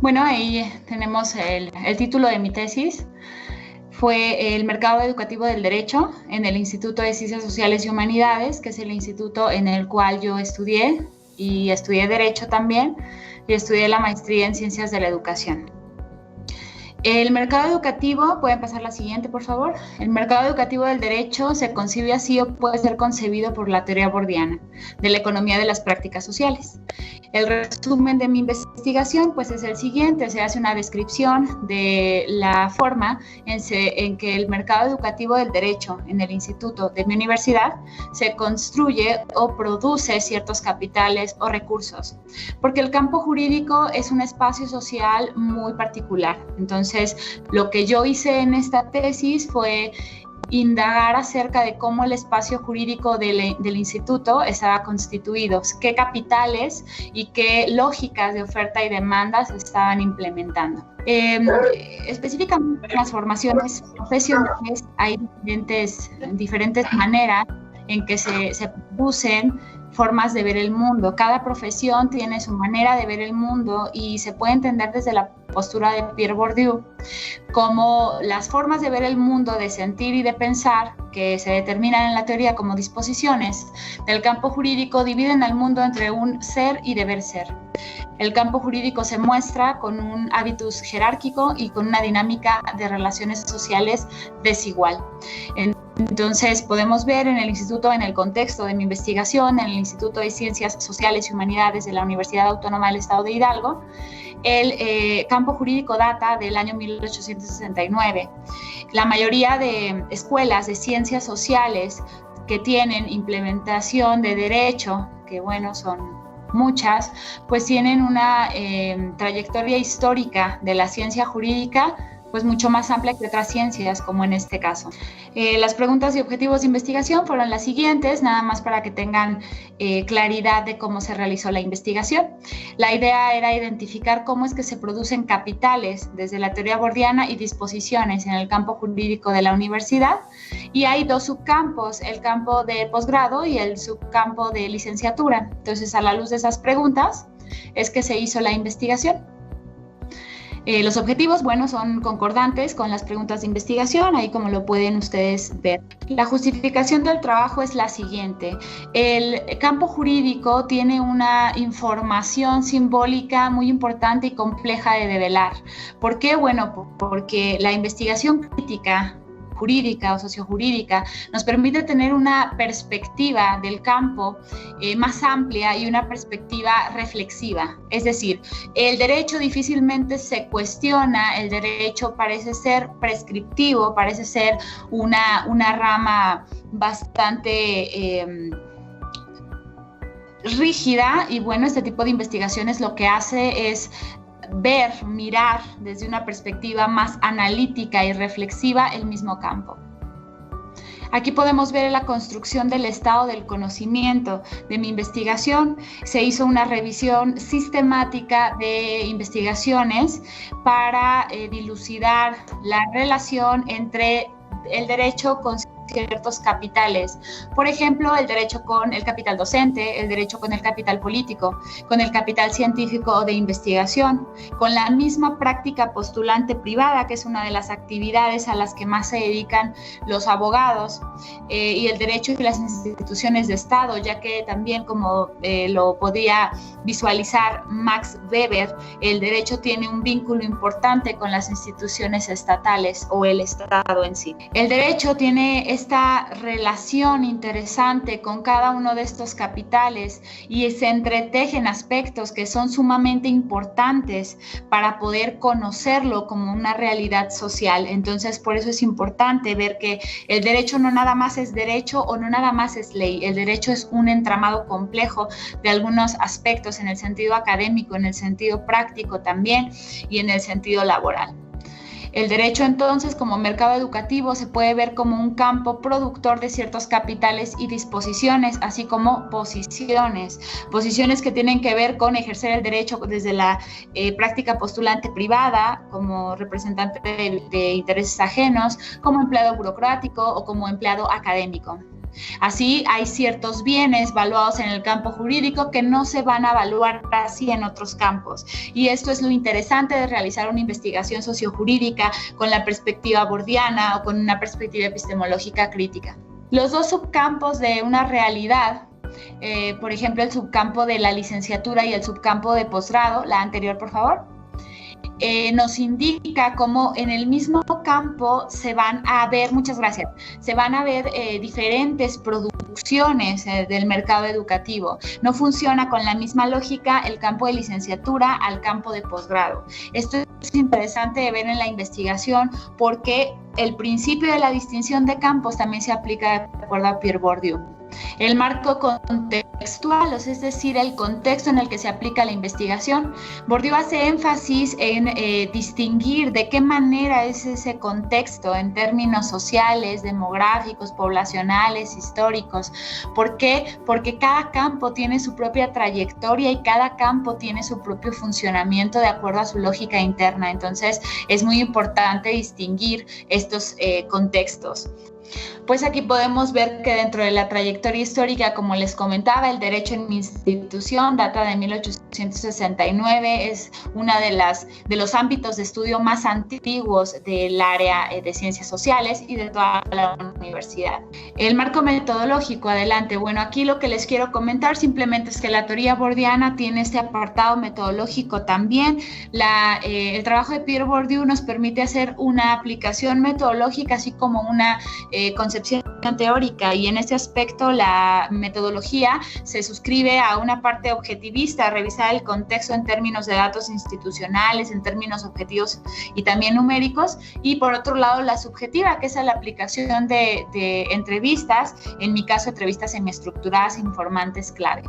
Bueno, ahí tenemos el título de mi tesis. Fue el mercado educativo del derecho en el Instituto de Ciencias Sociales y Humanidades, que es el instituto en el cual yo estudié y estudié Derecho también, y estudié la maestría en Ciencias de la Educación. El mercado educativo, pueden pasar la siguiente, por favor. El mercado educativo del derecho se concibe así o puede ser concebido por la teoría bordiana de la economía de las prácticas sociales. El resumen de mi investigación pues es el siguiente: se hace una descripción de la forma en que el mercado educativo del derecho en el instituto de mi universidad se construye o produce ciertos capitales o recursos, porque el campo jurídico es un espacio social muy particular. Entonces, lo que yo hice en esta tesis fue indagar acerca de cómo el espacio jurídico del instituto estaba constituido, qué capitales y qué lógicas de oferta y demanda se estaban implementando. Específicamente en las formaciones profesionales hay diferentes maneras en que se producen formas de ver el mundo. Cada profesión tiene su manera de ver el mundo y se puede entender desde la postura de Pierre Bourdieu como las formas de ver el mundo, de sentir y de pensar, que se determinan en la teoría como disposiciones del campo jurídico, dividen al mundo entre un ser y deber ser. El campo jurídico se muestra con un hábitus jerárquico y con una dinámica de relaciones sociales desigual. Entonces, podemos ver en el instituto, en el contexto de mi investigación, en el Instituto de Ciencias Sociales y Humanidades de la Universidad Autónoma del Estado de Hidalgo, el campo jurídico data del año 1869. La mayoría de escuelas de ciencias sociales que tienen implementación de derecho, que bueno, son muchas, pues tienen una trayectoria histórica de la ciencia jurídica pues mucho más amplia que otras ciencias, como en este caso. Las preguntas y objetivos de investigación fueron las siguientes, nada más para que tengan claridad de cómo se realizó la investigación. La idea era identificar cómo es que se producen capitales desde la teoría bordiana y disposiciones en el campo jurídico de la universidad, y hay dos subcampos, el campo de posgrado y el subcampo de licenciatura. Entonces, a la luz de esas preguntas es que se hizo la investigación. Los objetivos, bueno, son concordantes con las preguntas de investigación, ahí como lo pueden ustedes ver. La justificación del trabajo es la siguiente: el campo jurídico tiene una información simbólica muy importante y compleja de develar. ¿Por qué? Bueno, porque la investigación crítica jurídica o sociojurídica nos permite tener una perspectiva del campo más amplia y una perspectiva reflexiva. Es decir, el derecho difícilmente se cuestiona, el derecho parece ser prescriptivo, parece ser una rama bastante rígida, y bueno, este tipo de investigaciones lo que hace es mirar desde una perspectiva más analítica y reflexiva el mismo campo. Aquí podemos ver la construcción del estado del conocimiento de mi investigación. Se hizo una revisión sistemática de investigaciones para dilucidar la relación entre el derecho con ciertos capitales. Por ejemplo, el derecho con el capital docente, el derecho con el capital político, con el capital científico o de investigación, con la misma práctica postulante privada, que es una de las actividades a las que más se dedican los abogados, y el derecho y las instituciones de Estado, ya que también, como lo podía visualizar Max Weber, el derecho tiene un vínculo importante con las instituciones estatales o el Estado en sí. El derecho tiene esta relación interesante con cada uno de estos capitales y se entretejen aspectos que son sumamente importantes para poder conocerlo como una realidad social. Entonces, por eso es importante ver que el derecho no nada más es derecho o no nada más es ley. El derecho es un entramado complejo de algunos aspectos en el sentido académico, en el sentido práctico también y en el sentido laboral. El derecho, entonces, como mercado educativo, se puede ver como un campo productor de ciertos capitales y disposiciones, así como posiciones que tienen que ver con ejercer el derecho desde la práctica postulante privada, como representante de intereses ajenos, como empleado burocrático o como empleado académico. Así, hay ciertos bienes valuados en el campo jurídico que no se van a evaluar así en otros campos. Y esto es lo interesante de realizar una investigación sociojurídica con la perspectiva bordiana o con una perspectiva epistemológica crítica. Los dos subcampos de una realidad, por ejemplo, el subcampo de la licenciatura y el subcampo de posgrado, la anterior, por favor, nos indica cómo en el mismo campo se van a ver, muchas gracias, se van a ver diferentes producciones del mercado educativo. No funciona con la misma lógica el campo de licenciatura al campo de posgrado. Esto es interesante de ver en la investigación porque el principio de la distinción de campos también se aplica de acuerdo a Pierre Bourdieu. El marco contextual, es decir, el contexto en el que se aplica la investigación. Bourdieu hace énfasis en distinguir de qué manera es ese contexto en términos sociales, demográficos, poblacionales, históricos. ¿Por qué? Porque cada campo tiene su propia trayectoria y cada campo tiene su propio funcionamiento de acuerdo a su lógica interna. Entonces, es muy importante distinguir estos contextos. Pues aquí podemos ver que dentro de la trayectoria histórica, como les comentaba, el derecho en mi institución data de 1869, es una de los ámbitos de estudio más antiguos del área de ciencias sociales y de toda la universidad. El marco metodológico, adelante. Bueno, aquí lo que les quiero comentar simplemente es que la teoría bordiana tiene este apartado metodológico también. El trabajo de Pierre Bourdieu nos permite hacer una aplicación metodológica, así como una concepción teórica, y en ese aspecto la metodología se suscribe a una parte objetivista, revisar el contexto en términos de datos institucionales, en términos objetivos y también numéricos, y por otro lado la subjetiva, que es la aplicación de entrevistas, en mi caso entrevistas semiestructuradas informantes clave.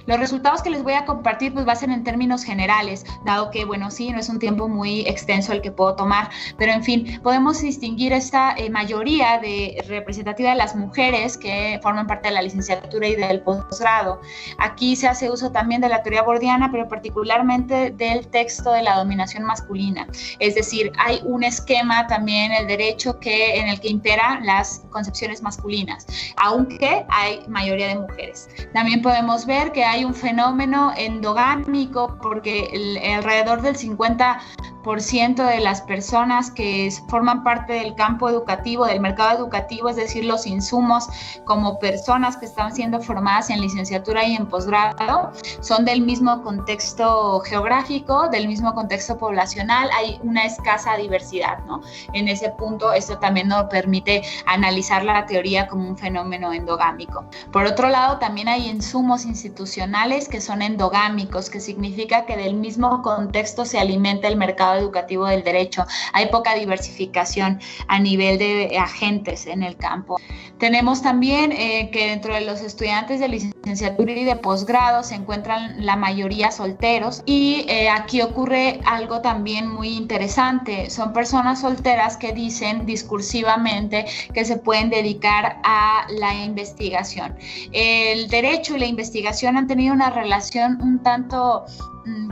Los resultados que les voy a compartir pues va a ser en términos generales, dado que, bueno, sí, no es un tiempo muy extenso el que puedo tomar, pero en fin, podemos distinguir esta mayoría representativa de las mujeres que forman parte de la licenciatura y del posgrado. Aquí se hace uso también de la teoría bordiana, pero particularmente del texto de la dominación masculina. Es decir, hay un esquema también en el derecho en el que imperan las concepciones masculinas, aunque hay mayoría de mujeres. También podemos ver que hay un fenómeno endogámico, porque alrededor del 50% de las personas que forman parte del campo educativo, del mercado educativo, es decir, los insumos como personas que están siendo formadas en licenciatura y en posgrado, son del mismo contexto geográfico, del mismo contexto poblacional. Hay una escasa diversidad, ¿no? En ese punto, esto también nos permite analizar la teoría como un fenómeno endogámico. Por otro lado, también hay insumos institucionales que son endogámicos, que significa que del mismo contexto se alimenta el mercado educativo del derecho. Hay poca diversificación a nivel de agentes en el campo. Tenemos también que dentro de los estudiantes de licenciatura y de posgrado se encuentran la mayoría solteros, y aquí ocurre algo también muy interesante. Son personas solteras que dicen discursivamente que se pueden dedicar a la investigación. El derecho y la investigación han tenido una relación un tanto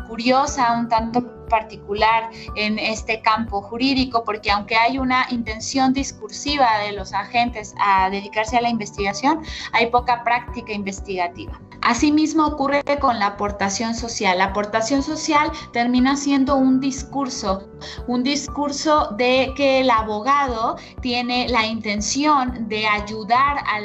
curiosa, un tanto particular en este campo jurídico, porque aunque hay una intención discursiva de los agentes a dedicarse a la investigación, hay poca práctica investigativa. Asimismo ocurre con la aportación social. La aportación social termina siendo un discurso de que el abogado tiene la intención de ayudar a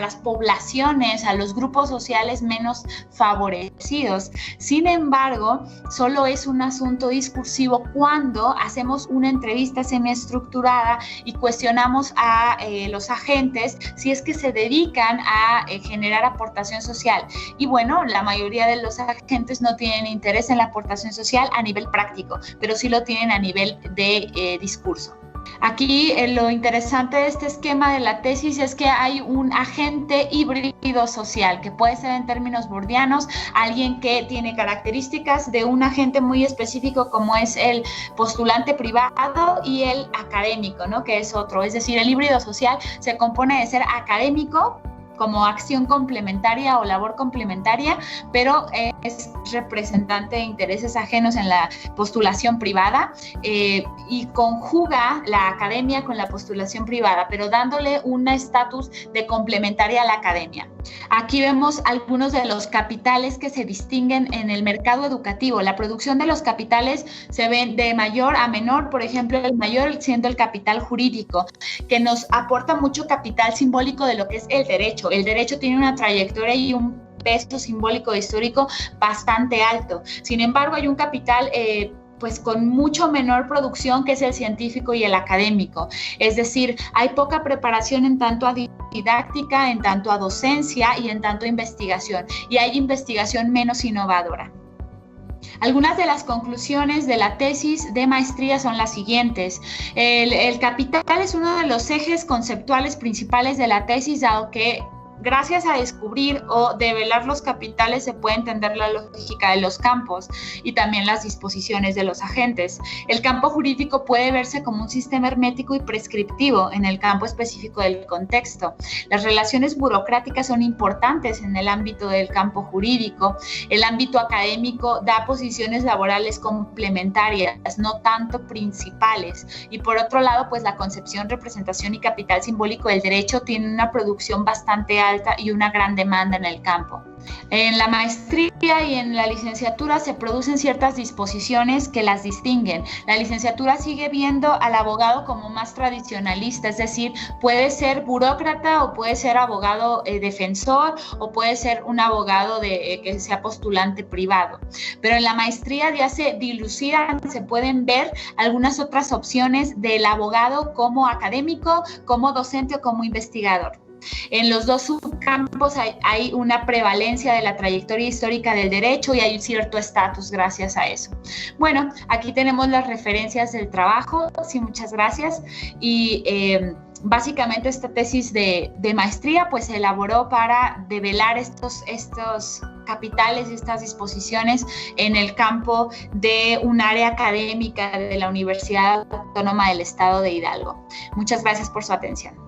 las poblaciones, a los grupos sociales menos favorecidos. Sin embargo, solo es un asunto discursivo cuando hacemos una entrevista semiestructurada y cuestionamos a los agentes si es que se dedican a generar aportación social. Y bueno, la mayoría de los agentes no tienen interés en la aportación social a nivel práctico, pero sí lo tienen a nivel de discurso. Aquí lo interesante de este esquema de la tesis es que hay un agente híbrido social, que puede ser en términos bourdianos alguien que tiene características de un agente muy específico, como es el postulante privado y el académico, ¿no? Que es otro. Es decir, el híbrido social se compone de ser académico como acción complementaria o labor complementaria, pero es representante de intereses ajenos en la postulación privada y conjuga la academia con la postulación privada, pero dándole un estatus de complementaria a la academia. Aquí vemos algunos de los capitales que se distinguen en el mercado educativo. La producción de los capitales se ven de mayor a menor, por ejemplo, el mayor siendo el capital jurídico, que nos aporta mucho capital simbólico de lo que es el derecho. El derecho tiene una trayectoria y un peso simbólico histórico bastante alto. Sin embargo, hay un capital pues con mucho menor producción, que es el científico y el académico. Es decir, hay poca preparación en tanto a didáctica, en tanto a docencia y en tanto a investigación, y hay investigación menos innovadora. Algunas de las conclusiones de la tesis de maestría son las siguientes. El capital es uno de los ejes conceptuales principales de la tesis, dado que gracias a descubrir o develar los capitales se puede entender la lógica de los campos y también las disposiciones de los agentes. El campo jurídico puede verse como un sistema hermético y prescriptivo en el campo específico del contexto. Las relaciones burocráticas son importantes en el ámbito del campo jurídico. El ámbito académico da posiciones laborales complementarias, no tanto principales. Y por otro lado, pues la concepción, representación y capital simbólico del derecho tiene una producción bastante alta y una gran demanda en el campo. En la maestría y en la licenciatura se producen ciertas disposiciones que las distinguen. La licenciatura sigue viendo al abogado como más tradicionalista, es decir, puede ser burócrata o puede ser abogado defensor o puede ser un abogado que sea postulante privado. Pero en la maestría ya se dilucidan, se pueden ver algunas otras opciones del abogado como académico, como docente o como investigador. En los dos subcampos hay una prevalencia de la trayectoria histórica del derecho y hay un cierto estatus gracias a eso. Bueno, aquí tenemos las referencias del trabajo, sí, muchas gracias. Y básicamente esta tesis de maestría pues se elaboró para develar estos capitales y estas disposiciones en el campo de un área académica de la Universidad Autónoma del Estado de Hidalgo. Muchas gracias por su atención.